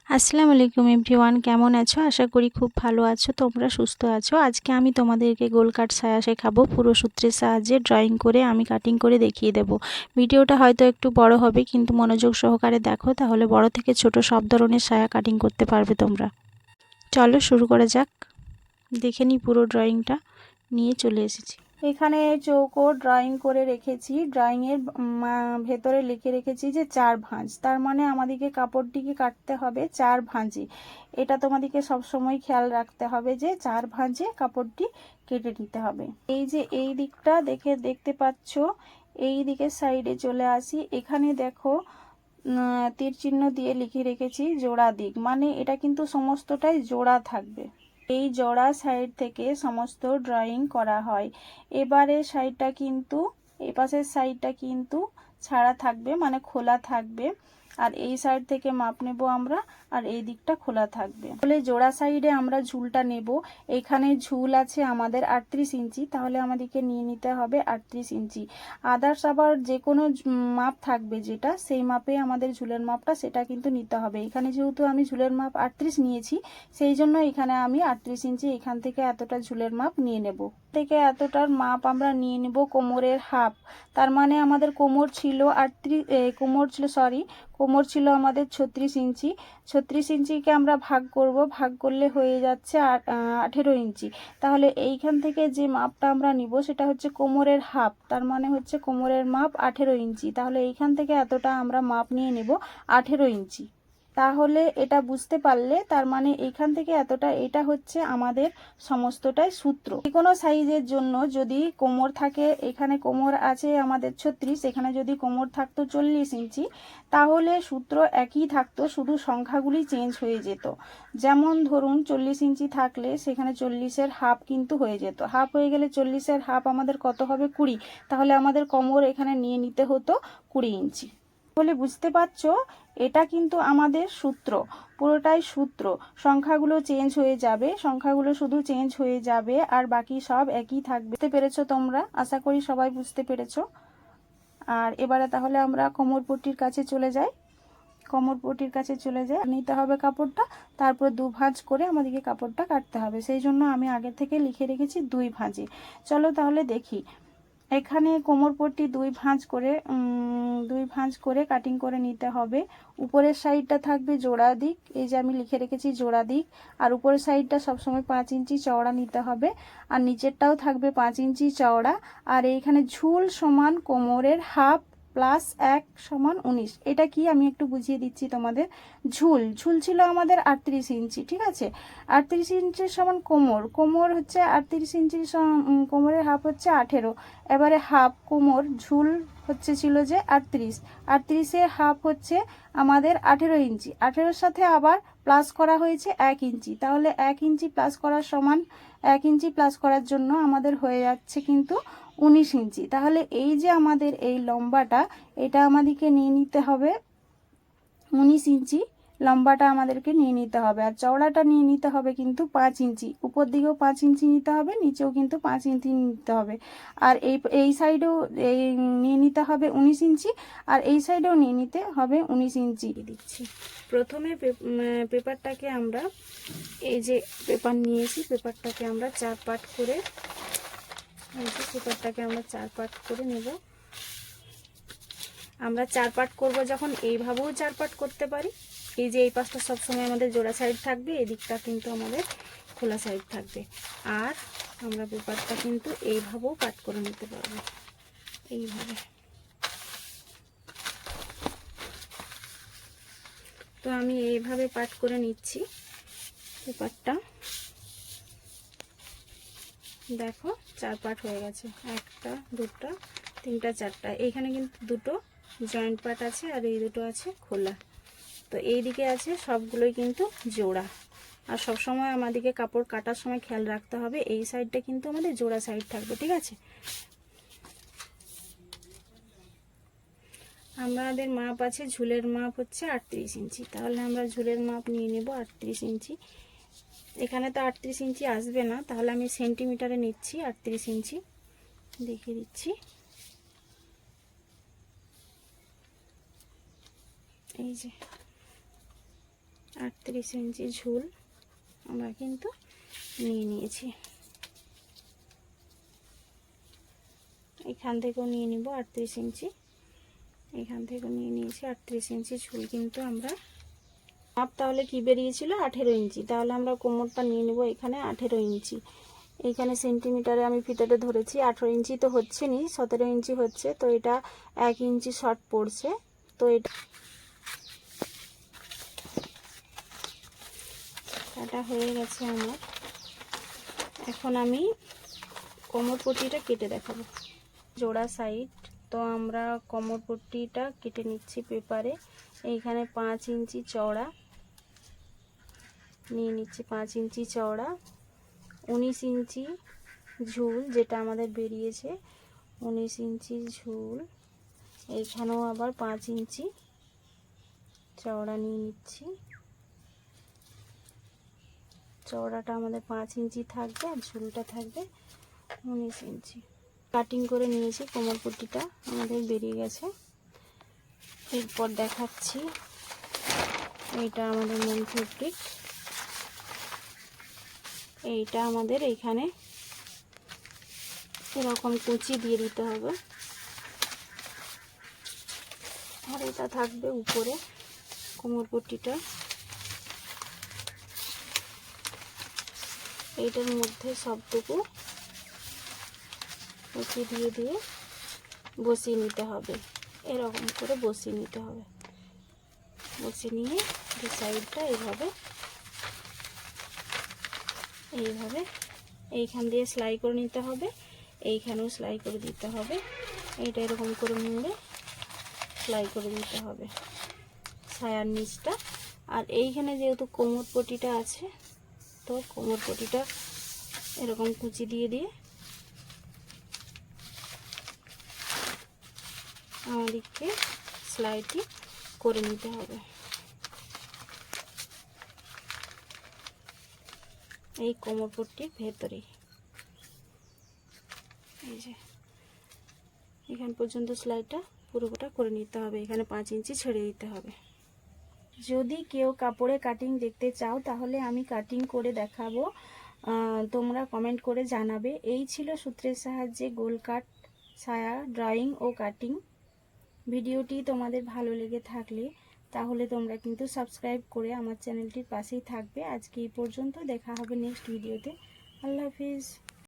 আসসালামু আলাইকুম এভরিওয়ান, কেমন আছো? আশা করি খুব ভালো আছো, তোমরা সুস্থ আছো। আজকে আমি তোমাদেরকে গোল কাট সায়া শেখাবো। পুরো সূত্রের সাহায্যে ড্রয়িং করে আমি কাটিং করে দেখিয়ে দেব। ভিডিওটা হয়তো একটু বড় হবে, কিন্তু মনোযোগ সহকারে দেখো, তাহলে বড় থেকে ছোট সব ধরনের সায়া কাটিং করতে পারবে তোমরা। চলো শুরু করা যাক। দেখে নিই পুরো ড্রয়িংটা নিয়ে চলে এসেছি। এখানে চৌকো ড্রয়িং করে রেখেছি। ড্রয়িংয়ের ভেতরে লিখে রেখেছি যে 4 ভাঁজ, তার মানে আমাদেরকে কাপড়টিকে কাটতে হবে 4 ভাঁজে। এটা তোমাদেরকে সবসময় খেয়াল রাখতে হবে যে 4 ভাঁজে কাপড়টি কেটে নিতে হবে। এই যে এই দিকটা দেখতে পাচ্ছ, এই দিকের সাইডে চলে আসি। এখানে দেখো তীর চিহ্ন দিয়ে লিখে রেখেছি জোড়া দিক, মানে এটা কিন্তু সমস্তটাই জোড়া থাকবে। এই জোড়া সাইড থেকে সমস্ত ড্রয়িং করা হয়। এবারে সাইডটা কিন্তু, এপাশের সাইডটা কিন্তু ছাড়া থাকবে, মানে খোলা থাকবে। আর এই সাইড থেকে মাপ নেব আমরা, আর এই দিকটা খোলা থাকবে। তাহলে জোড়া সাইডে আমরা ঝুলটা নেব। এখানে ঝুল আছে আমাদের 38 ইঞ্চি, তাহলে আমাদেরকে নিয়ে নিতে হবে 38 ইঞ্চি। আদার্স আবার যে কোনো মাপ থাকবে যেটা, সেই মাপে আমাদের ঝুলের মাপটা সেটা কিন্তু নিতে হবে। এখানে যেহেতু আমি ঝুলের মাপ 38 নিয়েছি, সেই জন্য এখানে আমি 38 ইঞ্চি এখান থেকে এতটা ঝুলের মাপ নিয়ে নেব। থেকে এতটার মাপ আমরা নিয়ে নেব কোমরের হাফ। তার মানে আমাদের কোমর ছিল কোমর ছিল আমাদের 36 ইঞ্চি। 36 ইঞ্চিকে আমরা ভাগ করব, ভাগ করলে হয়ে যাচ্ছে 18 ইঞ্চি। তাহলে এইখান থেকে যে মাপটা আমরা নিব সেটা হচ্ছে কোমরের হাফ, তার মানে হচ্ছে কোমরের মাপ 18 ইঞ্চি। তাহলে এইখান থেকে এতটা আমরা মাপ নিয়ে নেব 18 ইঞ্চি। তাহলে এটা বুঝতে পারলে, তার মানে এইখান থেকে এতটা, এটা হচ্ছে আমাদের সমস্তটাই সূত্র। যে কোনো সাইজের জন্য যদি কোমর থাকে, এখানে কোমর আছে আমাদের 36, এখানে যদি কোমর থাকতো 40 ইঞ্চি, তাহলে সূত্র একই থাকতো, শুধু সংখ্যাগুলি চেঞ্জ হয়ে যেত। যেমন ধরুন 40 ইঞ্চি থাকলে সেখানে 40-এর হাফ কিন্তু হয়ে যেত। হাফ হয়ে গেলে 40-এর হাফ আমাদের কত হবে? 20। তাহলে আমাদের কোমর এখানে নিয়ে নিতে হতো 20 ইঞ্চি। বলে বুঝতে পারছো, এটা কিন্তু আমাদের সূত্র, পুরোটাই সূত্র। সংখ্যাগুলো চেঞ্জ হয়ে যাবে, সংখ্যাগুলো শুধু চেঞ্জ হয়ে যাবে, আর বাকি সব একই থাকবে। বুঝতে পেরেছো তোমরা? আশা করি সবাই বুঝতে পেরেছো। আর এবারে তাহলে আমরা কোমরপট্টির কাছে চলে যাই। কোমরপট্টির কাছে চলে যাই, নিতে হবে কাপড়টা, তারপর 2 ভাঁজ করে আমাদেরকে কাপড়টা কাটতে হবে। সেই জন্য আমি আগে থেকে লিখে রেখেছি 2 ভাঁজে। চলো তাহলে দেখি। এখানে কোমরপট্টি 2 ভাঁজ করে কাটিং করে নিতে হবে। উপরের সাইডটা থাকবে জোড়া দিক, এই যে আমি লিখে রেখেছি জোড়া দিক। আর উপরের সাইডটা সবসময় 5 ইঞ্চি চওড়া নিতে হবে, আর নিচেরটাও থাকবে 5 ইঞ্চি চওড়া। আর এইখানে ঝুল সমান কোমরের হাফ প্লাস 1 সমান 19। এটা কি আমি একটু বুঝিয়ে দিচ্ছি তোমাদের। ঝুল ছিল আমাদের 38 ইঞ্চি, ঠিক আছে। 38 ইঞ্চির সমান কোমর হচ্ছে 38 ইঞ্চির, কোমরের হাফ হচ্ছে 18। এবারে হাফ কোমর ঝুল হচ্ছে ছিল যে 38-এর হাফ হচ্ছে আমাদের 18 ইঞ্চি। 18-এর সাথে আবার প্লাস করা হয়েছে 1 ইঞ্চি, তাহলে 1 ইঞ্চি প্লাস করার সমান 1 ইঞ্চি প্লাস করার জন্য আমাদের হয়ে যাচ্ছে কিন্তু 19 ইঞ্চি। তাহলে এই যে আমাদের এই লম্বাটা, এটা আমাদেরকে নিয়ে নিতে হবে 19 ইঞ্চি। লম্বাটা আমাদেরকে নিয়ে নিতে হবে, আর চওড়াটা নিয়ে নিতে হবে কিন্তু 5 ইঞ্চি। উপর দিকেও 5 ইঞ্চি নিতে হবে, নিচেও কিন্তু 5 ইঞ্চি নিতে হবে। আর এই সাইডেও নিয়ে নিতে হবে 19 ইঞ্চি, আর এই সাইডেও নিয়ে নিতে হবে 19 ইঞ্চি। দিচ্ছি প্রথমে পেপারটাকে আমরা, এই যে পেপার নিয়েছি, পেপারটাকে আমরা 4 পার্ট করে, পেপারটাকে আমরা 4 পার্ট করে নেব। আমরা 4 পার্ট করব যখন, এইভাবেও 4 পার্ট করতে পারি। এই যে এই পাশটা সবসময় আমাদের জোড়া সাইড থাকবে, এই দিকটা কিন্তু আমাদের খোলা সাইড থাকবে। আর আমরা পেপারটা কিন্তু এইভাবেও কাট করে নিতে পারবো, এইভাবে। তো আমি এইভাবে পাট করে নিচ্ছি পেপারটা। দেখো 4 পার্ট হয়ে গেছে, 1টা 2টা 3টা 4টা। এইখানে কিন্তু 2টো জয়েন্ট পার্ট আছে, আর এই 2টো আছে খোলা। তো এই দিকে আছে সবগুলোই কিন্তু জোড়া। আর সব সময় আমাদেরকে কাপড় কাটার সময় খেয়াল রাখতে হবে এই সাইডটা কিন্তু আমাদের জোড়া সাইড থাকবে, ঠিক আছে। আমাদের মাপ আছে, ঝুলের মাপ হচ্ছে 38 ইঞ্চি। তাহলে আমরা ঝুলের মাপ নিয়ে নেব 38 ইঞ্চি। এখানে তো 38 ইঞ্চি আসবে না, তাহলে আমি সেন্টিমিটারে নিচ্ছি 38 ইঞ্চি। দেখিয়ে দিচ্ছি, এই যে 38 ইঞ্চি ঝুল আমরা কিন্তু নিয়ে নিয়েছি। এখান থেকেও নিয়ে নিব 38 ইঞ্চি, এখান থেকেও নিয়ে নিয়েছি 38 ইঞ্চি ঝুল কিন্তু আমরা মাপ তাহলে কি বেরিয়েছিল 18 ইঞ্চি। তাহলে আমরা কোমরটা নিয়ে নেব এখানে 18 ইঞ্চি। এইখানে সেন্টিমিটারে আমি ফিতাটা ধরেছি, 18 ইঞ্চি তো হচ্ছে নি, 17 ইঞ্চি হচ্ছে, তো এটা 1 ইঞ্চি শর্ট পড়ছে। তো এটা কাটা হয়ে গেছে আমার। এখন আমি কোমর পট্টিটা কেটে দেখাবো। জোড়া সাইড, তো আমরা কোমর পট্টিটা কেটে নিচ্ছি পেপারে। এইখানে 5 ইঞ্চি চওড়া নিয়ে নিচ্ছি, 5 ইঞ্চি চওড়া, 19 ইঞ্চি ঝুল যেটা আমাদের বেরিয়েছে, 19 ইঞ্চি ঝুল। এইখানেও আবার 5 ইঞ্চি চওড়া নিয়ে নিচ্ছি। চওড়াটা আমাদের 5 ইঞ্চি থাকবে আর ঝুলটা থাকবে 19 ইঞ্চি। কাটিং করে নিয়েছি, কোমর পট্টিটা আমাদের বেরিয়ে গেছে। এরপর দেখাচ্ছি, এইটা আমাদের মেন ফেব্রিক। এইটা আমাদের এইখানে এরকম কুচি দিয়ে দিতে হবে, আর এটা থাকবে উপরে কোমর পট্টিটা। এইটার মধ্যে সবটুকু কুচি দিয়ে দিয়ে বসিয়ে নিতে হবে, এরকম করে বসিয়ে নিতে হবে। বসিয়ে নিয়ে দু সাইডটা এইভাবে এইভাবে এইখান দিয়ে সেলাই করে নিতে হবে, এইখানেও সেলাই করে দিতে হবে। এইটা এরকম করে মুড়ে সেলাই করে দিতে হবে সায়ার নিচটা। আর এইখানে যেহেতু কোমর পট্টিটা আছে, তো কোমর পট্টিটা এরকম কুচি দিয়ে দিয়ে আমাদেরকে সেলাইটি করে নিতে হবে। এই কোমর পট্টির ভেতরে এই যে এখান পর্যন্ত সেলাইটা পুরোটা করে নিতে হবে। এখানে 5 ইঞ্চি ছেড়ে দিতে হবে। যদি কেউ কাপড়ে কাটিং দেখতে চাও তাহলে আমি কাটিং করে দেখাবো, তোমরা কমেন্ট করে জানাবে। এই ছিল সূত্রের সাহায্যে গোল কাট সায়া ড্রয়িং ও কাটিং। ভিডিওটি তোমাদের ভালো লেগে থাকলে তাহলে তোমরা কিন্তু সাবস্ক্রাইব করে আমার চ্যানেলটির পাশেই থাকবে। আজকে এই পর্যন্ত, দেখা হবে নেক্সট ভিডিওতে। আল্লাহ হাফিজ।